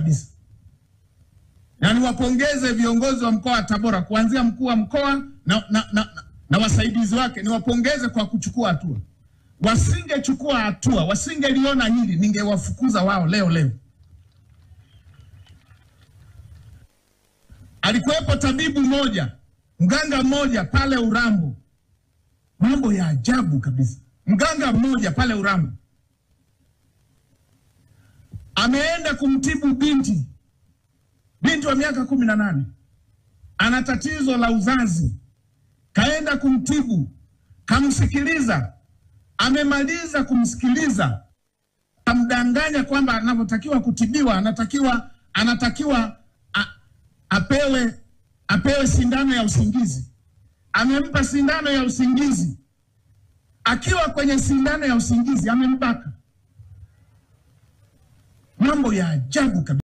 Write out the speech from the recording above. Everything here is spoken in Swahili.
kabisa. Na niwapongeze viongozi wa mkoa wa Tabora kuanzia mkuu wa mkoa na wasaidizi wake, niwapongeze kwa kuchukua hatua. Wasingechukua hatua, wasingeliona hili, ningewafukuza wao leo. Alikuwepo tabibu mmoja, mganga mmoja pale Urambo. Mambo ya ajabu kabisa. Mganga mmoja pale Urambo ameenda kumtibu binti wa miaka 18. Ana tatizo la uzazi. Kaenda kumtibu, kamsikiliza. Amemaliza kumsikiliza, amdanganya kwamba anavyotakiwa kutibiwa, anatakiwa apewe sindano ya usingizi. Amempa sindano ya usingizi. Akiwa kwenye sindano ya usingizi amembaka. Mambo ya ajabu kabisa.